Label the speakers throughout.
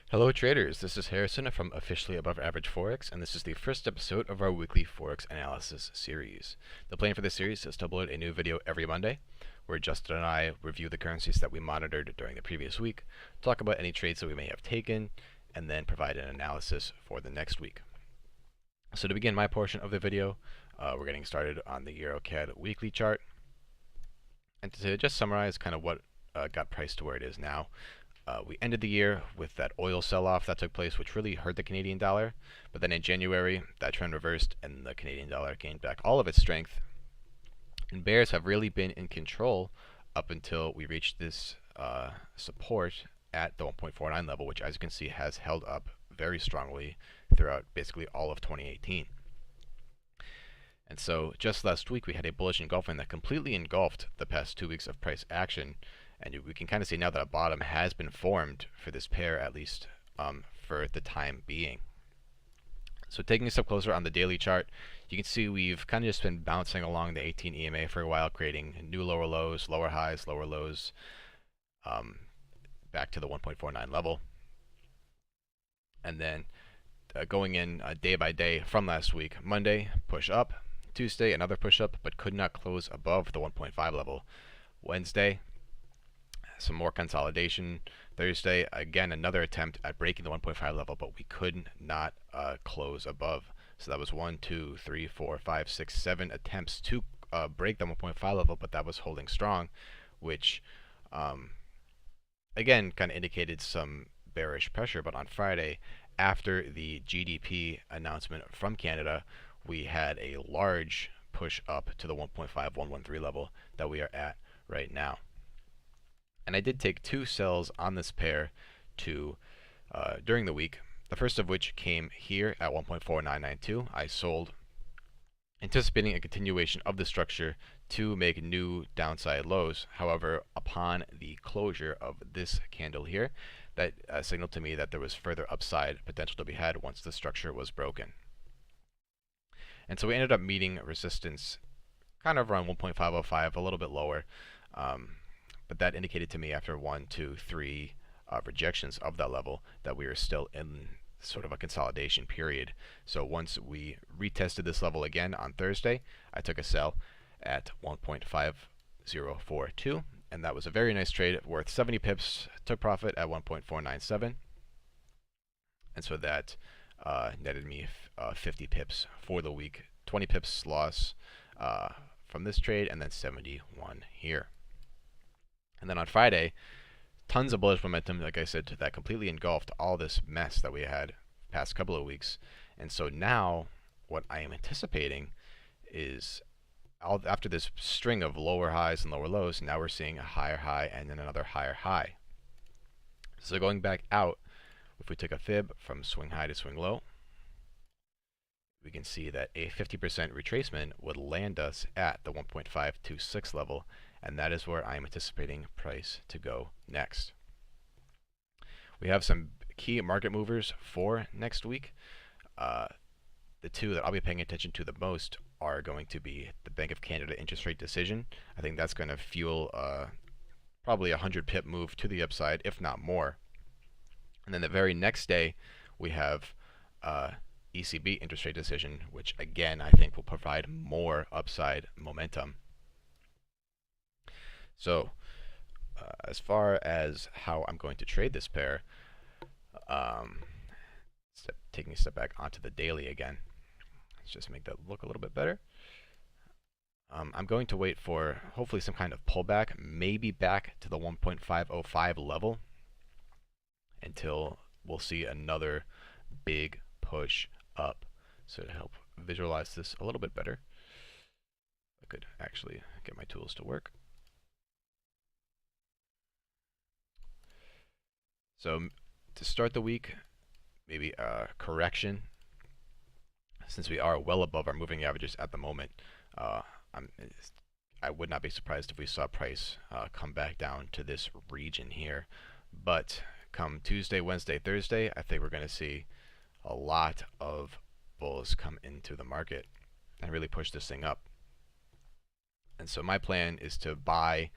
Speaker 1: Hello traders, this is Harrison from Officially Above Average Forex, and this is the first episode of our weekly Forex analysis series. The plan for this series is to upload a new video every Monday, where Justin and I review the currencies that we monitored during the previous week, talk about any trades that we may have taken, and then provide an analysis for the next week. So to begin my portion of the video, we're getting started on the Euro-CAD weekly chart. And to just summarize kind of what got priced to where it is now, we ended the year with that oil sell-off that took place, which really hurt the Canadian dollar. But then in January, that trend reversed and the Canadian dollar gained back all of its strength. And bears have really been in control up until we reached this support at the 1.49 level, which as you can see has held up very strongly throughout basically all of 2018. And so just last week we had a bullish engulfing that completely engulfed the past 2 weeks of price action. And we can kind of see now that a bottom has been formed for this pair, at least for the time being. So taking a step closer on the daily chart, you can see we've kind of just been bouncing along the 18 EMA for a while, creating new lower lows, lower highs, lower lows, back to the 1.49 level. And then going in day by day from last week, Monday, push up, Tuesday, another push up, but could not close above the 1.5 level. Wednesday, some more consolidation. Thursday, again, another attempt at breaking the 1.5 level, but we could not close above. So that was 1, 2, 3, 4, 5, 6, 7 attempts to break the 1.5 level, but that was holding strong, which again kind of indicated some bearish pressure. But on Friday, after the GDP announcement from Canada, we had a large push up to the 1.5113 level that we are at right now. And I did take two sells on this pair during the week. The first of which came here at 1.4992. I sold, anticipating a continuation of the structure to make new downside lows. However, upon the closure of this candle here, that signaled to me that there was further upside potential to be had once the structure was broken. And so we ended up meeting resistance kind of around 1.505, a little bit lower. But that indicated to me after 1, 2, 3 rejections of that level that we were still in sort of a consolidation period. So once we retested this level again on Thursday, I took a sell at 1.5042, and that was a very nice trade worth 70 pips. Took profit at 1.497, and so that netted me 50 pips for the week. 20 pips loss from this trade, and then 71 here. And then on Friday, tons of bullish momentum, like I said, that completely engulfed all this mess that we had past couple of weeks. And so now what I am anticipating is after this string of lower highs and lower lows, now we're seeing a higher high and then another higher high. So going back out, if we take a fib from swing high to swing low, we can see that a 50% retracement would land us at the 1.526 level, and that is where I'm anticipating price to go next. We have some key market movers for next week. The two that I'll be paying attention to the most are going to be the Bank of Canada interest rate decision. I think that's going to fuel probably a 100 pip move to the upside, if not more. And then the very next day, we have ECB interest rate decision, which again I think will provide more upside momentum. So as far as how I'm going to trade this pair, taking a step back onto the daily again, let's just make that look a little bit better. I'm going to wait for hopefully some kind of pullback, maybe back to the 1.505 level, until we'll see another big push up. So to help visualize this a little bit better, I could actually get my tools to work. So to start the week, maybe a correction, since we are well above our moving averages at the moment. I would not be surprised if we saw price come back down to this region here. But come Tuesday, Wednesday, Thursday, I think we're going to see a lot of bulls come into the market and really push this thing up. And so my plan is to buy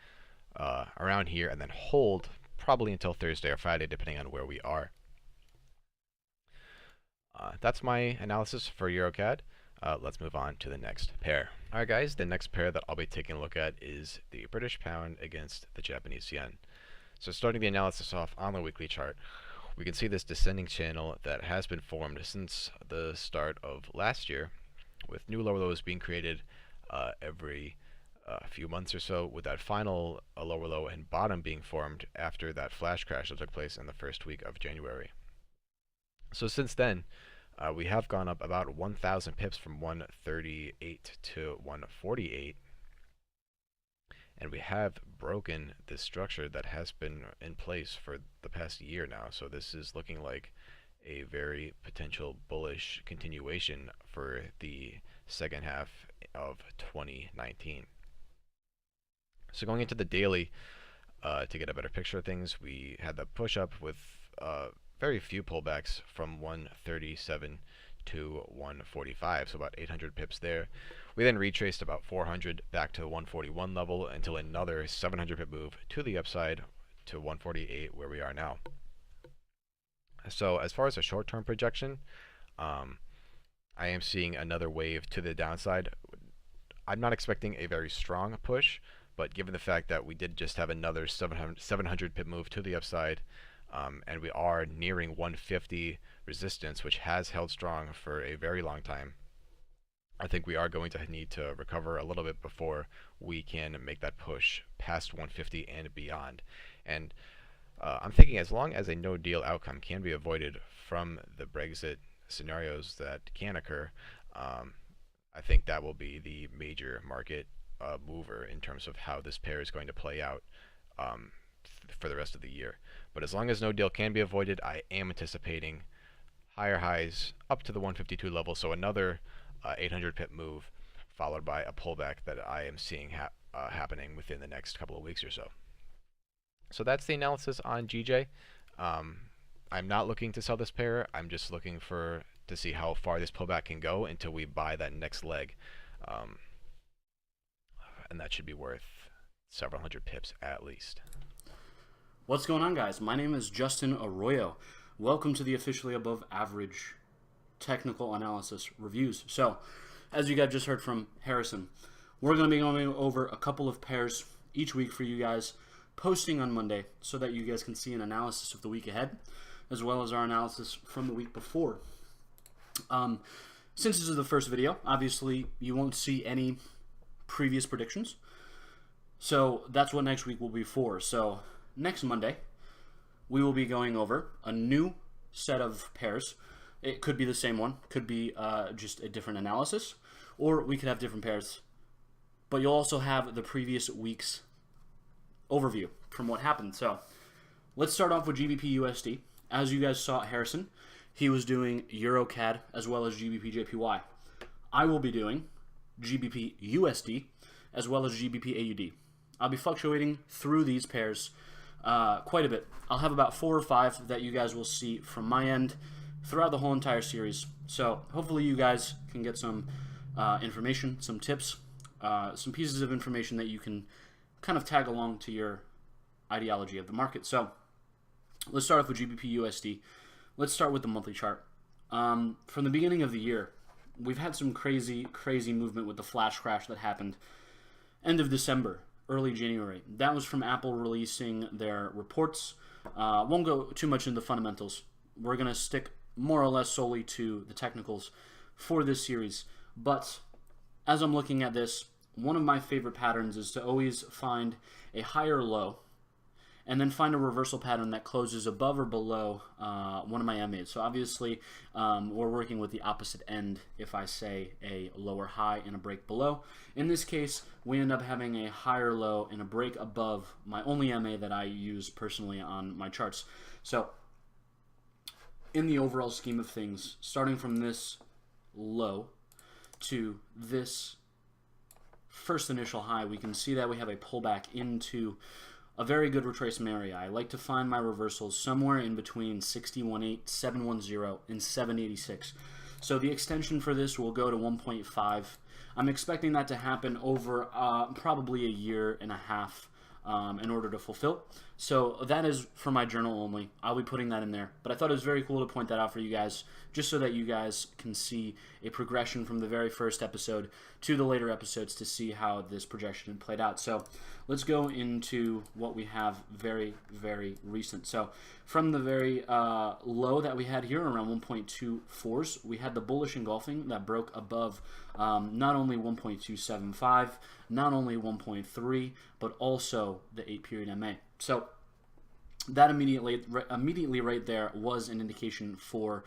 Speaker 1: around here and then hold probably until Thursday or Friday, depending on where we are. That's my analysis for EuroCAD. Let's move on to the next pair. Alright guys, the next pair that I'll be taking a look at is the British pound against the Japanese yen. So starting the analysis off on the weekly chart, we can see this descending channel that has been formed since the start of last year, with new lower lows being created every few months or so, with that final lower low and bottom being formed after that flash crash that took place in the first week of January. So since then, we have gone up about 1,000 pips from 138 to 148, and we have broken this structure that has been in place for the past year now. So this is looking like a very potential bullish continuation for the second half of 2019. So going into the daily, to get a better picture of things, we had the push up with very few pullbacks from 137 to 145, so about 800 pips there. We then retraced about 400 back to the 141 level until another 700 pip move to the upside to 148, where we are now. So as far as a short-term projection, I am seeing another wave to the downside. I'm not expecting a very strong push, but given the fact that we did just have another 700 pip move to the upside, and we are nearing 150 resistance, which has held strong for a very long time, I think we are going to need to recover a little bit before we can make that push past 150 and beyond. And I'm thinking as long as a no-deal outcome can be avoided from the Brexit scenarios that can occur, I think that will be the major market mover in terms of how this pair is going to play out for the rest of the year. But as long as no deal can be avoided, I am anticipating higher highs up to the 152 level, so another 800 pip move followed by a pullback that I am seeing happening within the next couple of weeks or so. So that's the analysis on GJ. I'm not looking to sell this pair. I'm just looking to see how far this pullback can go until we buy that next leg, and that should be worth several hundred pips at least.
Speaker 2: What's going on, guys? My name is Justin Arroyo. Welcome to the officially above average technical analysis reviews. So, as you guys just heard from Harrison, we're going to be going over a couple of pairs each week for you guys, posting on Monday so that you guys can see an analysis of the week ahead, as well as our analysis from the week before. Since this is the first video, obviously you won't see any previous predictions. So that's what next week will be for. So next Monday, we will be going over a new set of pairs. It could be the same one, could be just a different analysis, or we could have different pairs. But you'll also have the previous week's overview from what happened. So let's start off with GBP USD. As you guys saw Harrison, he was doing EuroCAD as well as GBP JPY. I will be doing GBP USD as well as GBP AUD. I'll be fluctuating through these pairs quite a bit. I'll have about 4 or 5 that you guys will see from my end throughout the whole entire series. So hopefully you guys can get some information, some tips, some pieces of information that you can kind of tag along to your ideology of the market. So let's start off with GBP USD. Let's start with the monthly chart. From the beginning of the year, we've had some crazy movement with the flash crash that happened end of December, early January. That was from Apple releasing their reports. Won't go too much into the fundamentals. We're going to stick more or less solely to the technicals for this series. But as I'm looking at this, one of my favorite patterns is to always find a higher low and then find a reversal pattern that closes above or below one of my MAs. So obviously, we're working with the opposite end if I say a lower high and a break below. In this case, we end up having a higher low and a break above my only MA that I use personally on my charts. So in the overall scheme of things, starting from this low to this first initial high, we can see that we have a pullback into a very good retracement area. I like to find my reversals somewhere in between 61.8, 710, and 786. So the extension for this will go to 1.5. I'm expecting that to happen over probably a year and a half in order to fulfill. So that is for my journal only. I'll be putting that in there. But I thought it was very cool to point that out for you guys, just so that you guys can see a progression from the very first episode to the later episodes to see how this projection played out. So let's go into what we have very, very recent. So from the very low that we had here around 1.24s, we had the bullish engulfing that broke above not only 1.275, not only 1.3, but also the 8-period MA. So that immediately right there was an indication for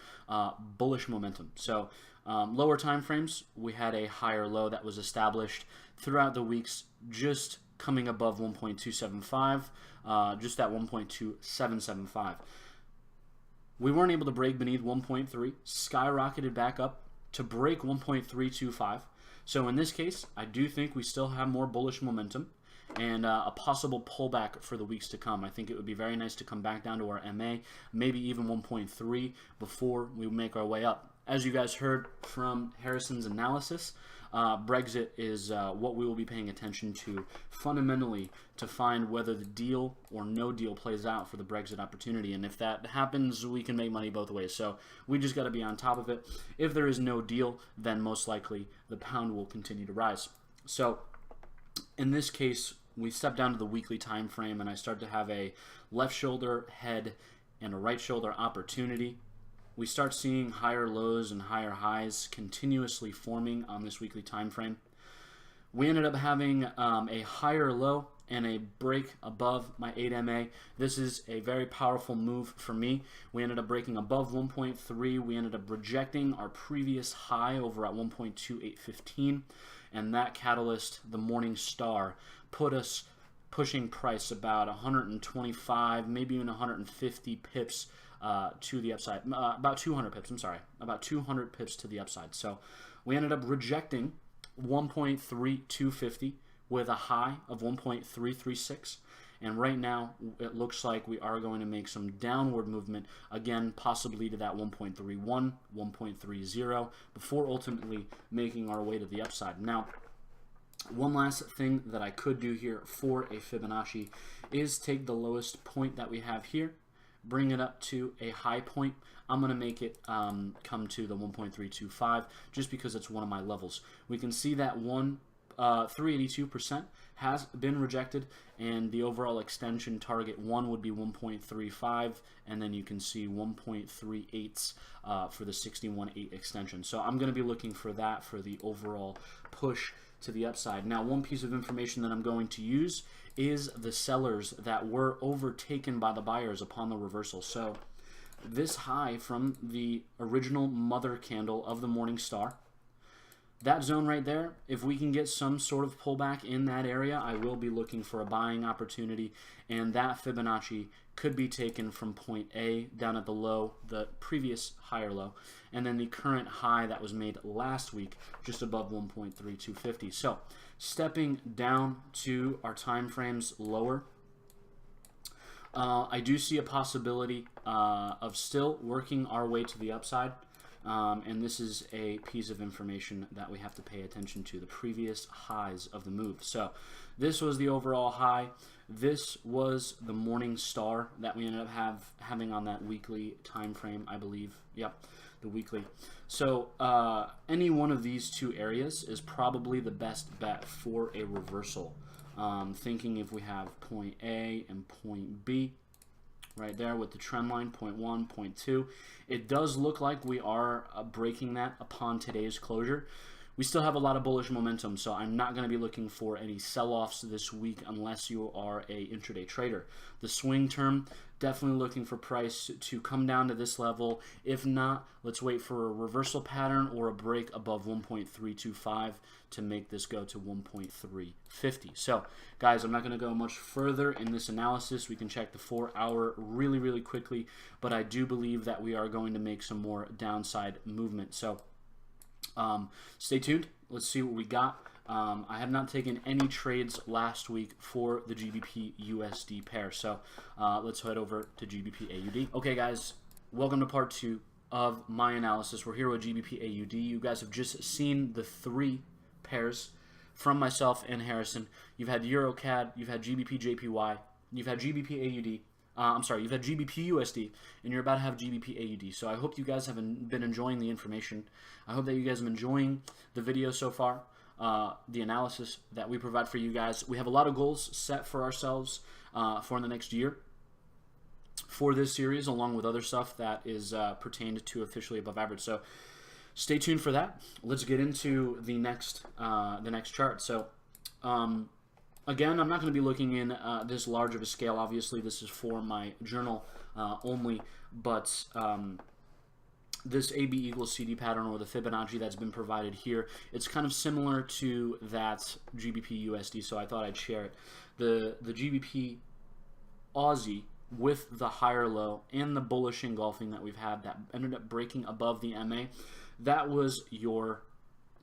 Speaker 2: bullish momentum. So lower time frames, we had a higher low that was established throughout the weeks, just coming above 1.275, just at 1.2775. We weren't able to break beneath 1.3, skyrocketed back up to break 1.325. So in this case, I do think we still have more bullish momentum and a possible pullback for the weeks to come. I think it would be very nice to come back down to our MA, maybe even 1.3 before we make our way up. As you guys heard from Harrison's analysis, Brexit is what we will be paying attention to fundamentally to find whether the deal or no deal plays out for the Brexit opportunity. And if that happens, we can make money both ways. So we just got to be on top of it. If there is no deal, then most likely the pound will continue to rise. So in this case, we step down to the weekly time frame, and I start to have a left shoulder head and a right shoulder opportunity. We start seeing higher lows and higher highs continuously forming on this weekly time frame. We ended up having a higher low and a break above my 8MA. This is a very powerful move for me. We ended up breaking above 1.3. We ended up rejecting our previous high over at 1.2815, and that catalyst, the morning star, put us pushing price about 125, maybe even 150 pips to the upside, about 200 pips, I'm sorry, about 200 pips to the upside. So we ended up rejecting 1.3250 with a high of 1.336. And right now, it looks like we are going to make some downward movement, again, possibly to that 1.31, 1.30, before ultimately making our way to the upside. Now, one last thing that I could do here for a Fibonacci is take the lowest point that we have here, bring it up to a high point. I'm going to make it come to the 1.325 just because it's one of my levels. We can see that 382% has been rejected, and the overall extension target 1 would be 1.35, and then you can see 1.38 for the 61.8 extension. So I'm going to be looking for that for the overall push to the upside. Now, one piece of information that I'm going to use is the sellers that were overtaken by the buyers upon the reversal. So this high from the original mother candle of the morning star, that zone right there, if we can get some sort of pullback in that area, I will be looking for a buying opportunity, and that Fibonacci could be taken from point A down at the low, the previous higher low, and then the current high that was made last week just above 1.3250. So stepping down to our time frames lower, I do see a possibility of still working our way to the upside. And this is a piece of information that we have to pay attention to, the previous highs of the move. So this was the overall high. This was the morning star that we ended up having on that weekly time frame, I believe. Yep, the weekly. So any one of these two areas is probably the best bet for a reversal. Thinking if we have point A and point B, right there with the trend line, 0.1, 0.2. It does look like we are breaking that upon today's closure. We still have a lot of bullish momentum, so I'm not going to be looking for any sell-offs this week unless you are a intraday trader. The swing term, definitely looking for price to come down to this level. If not, let's wait for a reversal pattern or a break above 1.325 to make this go to 1.350. So, guys, I'm not going to go much further in this analysis. We can check the 4-hour really, really quickly, but I do believe that we are going to make some more downside movement. So, stay tuned. Let's see what we got. I have not taken any trades last week for the GBP USD pair, so let's head over to GBP AUD. Okay, guys, welcome to part 2 of my analysis. We're here with GBP AUD. You guys have just seen the 3 pairs from myself and Harrison. You've had Euro CAD, you've had GBP JPY, you've had GBP AUD. I'm sorry, you've had GBP USD, and you're about to have GBP AUD. So I hope you guys have been enjoying the information. I hope that you guys have been enjoying the video so far, the analysis that we provide for you guys. We have a lot of goals set for ourselves for the next year for this series, along with other stuff that is pertained to officially above average. So stay tuned for that. Let's get into the next chart. So again, I'm not going to be looking in this large of a scale. Obviously, this is for my journal only, but this AB equals CD pattern, or the Fibonacci that's been provided here, it's kind of similar to that GBP USD, so I thought I'd share it. The GBP Aussie, with the higher low and the bullish engulfing that we've had that ended up breaking above the MA, that was your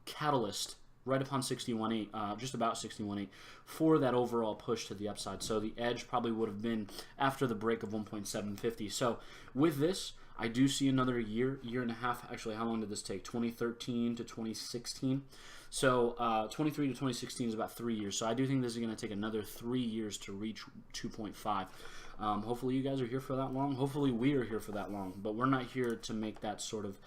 Speaker 2: catalyst right upon 61.8, just about 61.8, for that overall push to the upside. So the edge probably would have been after the break of 1.750. So with this, I do see another year and a half. Actually, how long did this take? 2013 to 2016. So 23 to 2016 is about 3 years. So I do think this is going to take another 3 years to reach 2.5. Hopefully you guys are here for that long. Hopefully we are here for that long. But we're not here to make that sort of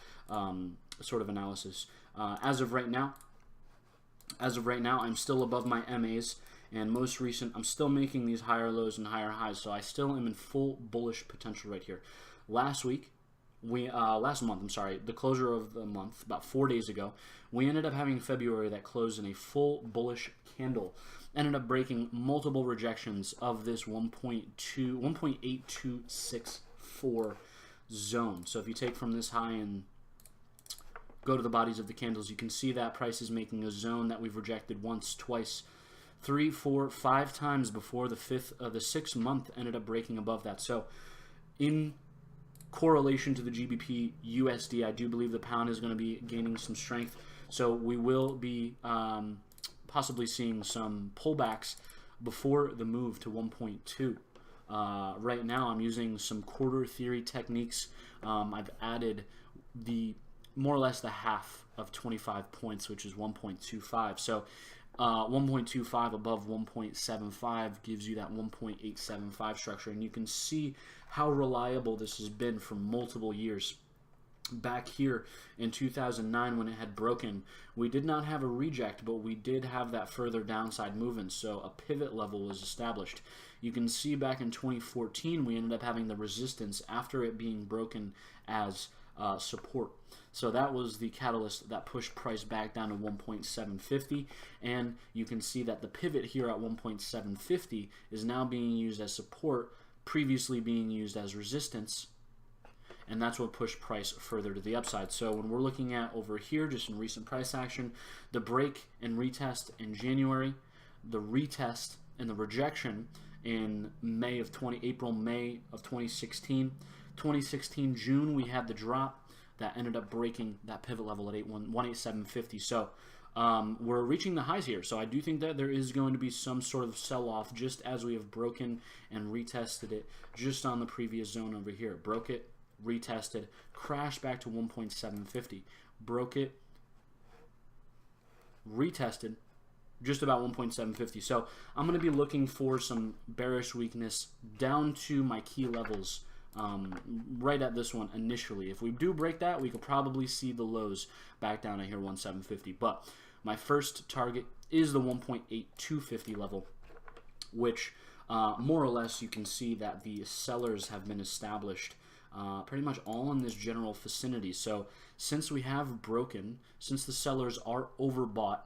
Speaker 2: analysis. As of right now, I'm still above my MAs, and most recent, I'm still making these higher lows and higher highs, so I still am in full bullish potential right here. Last month, I'm sorry, the closure of the month, about 4 days ago, we ended up having February that closed in a full bullish candle. Ended up breaking multiple rejections of this 1.8264 zone. So if you take from this high and go to the bodies of the candles, you can see that price is making a zone that we've rejected once, twice, 3, 4, 5 times before the 6th month ended up breaking above that. So in correlation to the GBP USD, I do believe the pound is going to be gaining some strength. So we will be possibly seeing some pullbacks before the move to 1.2. Right now I'm using some quarter theory techniques. I've added more or less the half of 25 points, which is 1.25. So 1.25 above 1.75 gives you that 1.875 structure, and you can see how reliable this has been for multiple years. Back here in 2009 when it had broken, we did not have a reject, but we did have that further downside movement, so a pivot level was established. You can see back in 2014 we ended up having the resistance after it being broken as support. So that was the catalyst that pushed price back down to 1.750, and you can see that the pivot here at 1.750 is now being used as support, previously being used as resistance, and that's what pushed price further to the upside. So when we're looking at over here, just in recent price action, the break and retest in January, the retest and the rejection in April, May of 2016. 2016 June, we had the drop that ended up breaking that pivot level at 18750. So we're reaching the highs here. So I do think that there is going to be some sort of sell-off, just as we have broken and retested it just on the previous zone over here. Broke it, retested, crashed back to 1.750, broke it, retested, just about 1.750. So I'm going to be looking for some bearish weakness down to my key levels right at this one initially. If we do break that, we could probably see the lows back down at here 1.750. But my first target is the 1.8250 level, which more or less you can see that the sellers have been established pretty much all in this general vicinity. So since we have broken, since the sellers are overbought,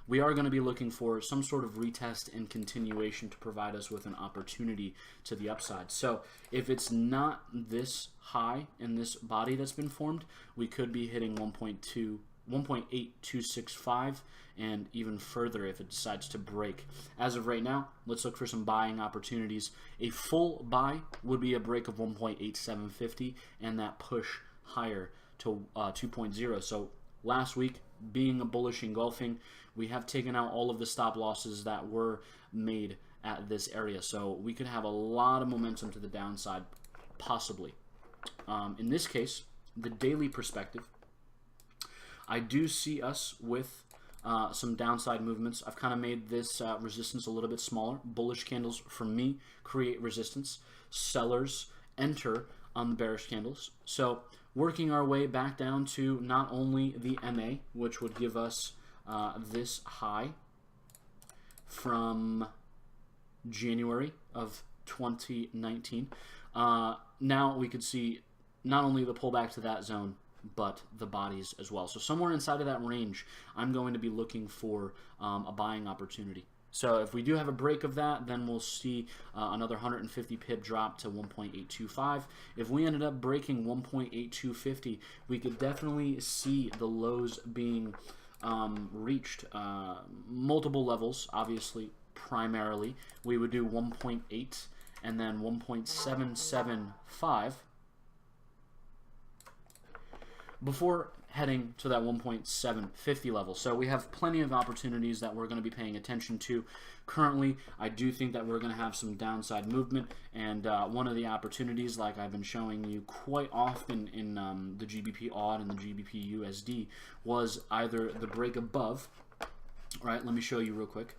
Speaker 2: we are going to be looking for some sort of retest and continuation to provide us with an opportunity to the upside. So if it's not this high in this body that's been formed, we could be hitting 1.8265 and even further if it decides to break. As of right now, let's look for some buying opportunities. A full buy would be a break of 1.8750 and that push higher to 2.0. So last week, being a bullish engulfing, we have taken out all of the stop losses that were made at this area. So we could have a lot of momentum to the downside, possibly. In this case, the daily perspective, I do see us with some downside movements. I've kind of made this resistance a little bit smaller. Bullish candles, for me, create resistance. Sellers enter on the bearish candles. So working our way back down to not only the MA, which would give us this high from January of 2019. Now we could see not only the pullback to that zone, but the bodies as well. So somewhere inside of that range, I'm going to be looking for a buying opportunity. So if we do have a break of that, then we'll see another 150 pip drop to 1.825. If we ended up breaking 1.8250, we could definitely see the lows being reached. Multiple levels, obviously, primarily. We would do 1.8 and then 1.775 before heading to that 1.750 level. So we have plenty of opportunities that we're going to be paying attention to. Currently, I do think that we're going to have some downside movement, and one of the opportunities, like I've been showing you quite often in the GBP AUD and the GBP USD, was either the break above. All right, let me show you real quick.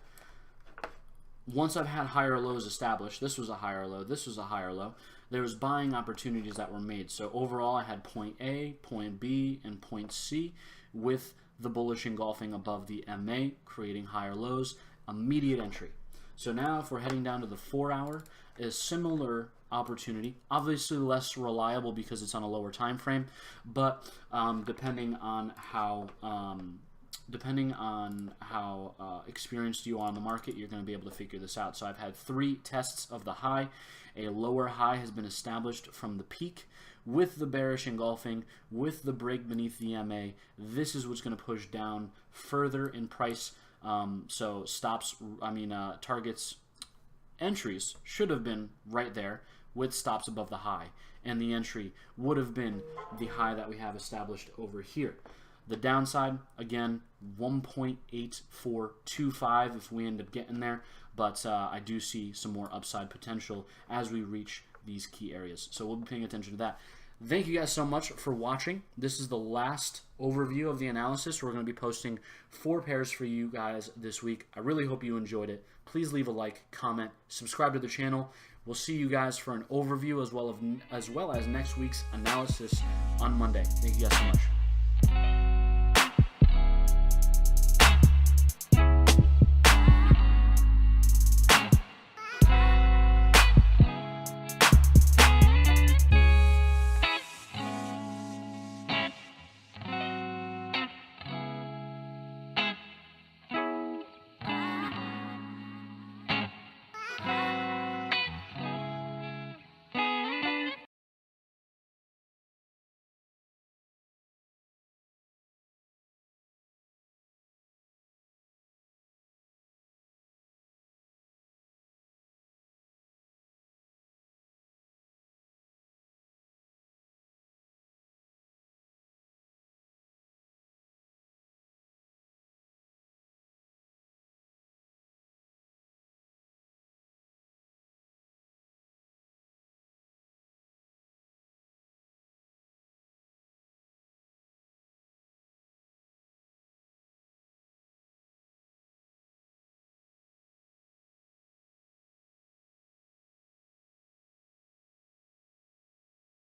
Speaker 2: Once I've had higher lows established, this was a higher low, this was a higher low, there was buying opportunities that were made. So overall, I had point A, point B, and point C with the bullish engulfing above the MA, creating higher lows, immediate entry. So now if we're heading down to the 4-hour, a similar opportunity, obviously less reliable because it's on a lower time frame, but depending on how experienced you are on the market, you're going to be able to figure this out. So I've had 3 tests of the high. A lower high has been established from the peak with the bearish engulfing, with the break beneath the MA. This is what's going to push down further in price. So targets, entries should have been right there with stops above the high, and the entry would have been the high that we have established over here. The downside, again, 1.8425 if we end up getting there, but I do see some more upside potential as we reach these key areas. So we'll be paying attention to that. Thank you guys so much for watching. This is the last overview of the analysis. We're going to be posting 4 pairs for you guys this week. I really hope you enjoyed it. Please leave a like, comment, subscribe to the channel. We'll see you guys for an overview as well as next week's analysis on Monday. Thank you guys so much.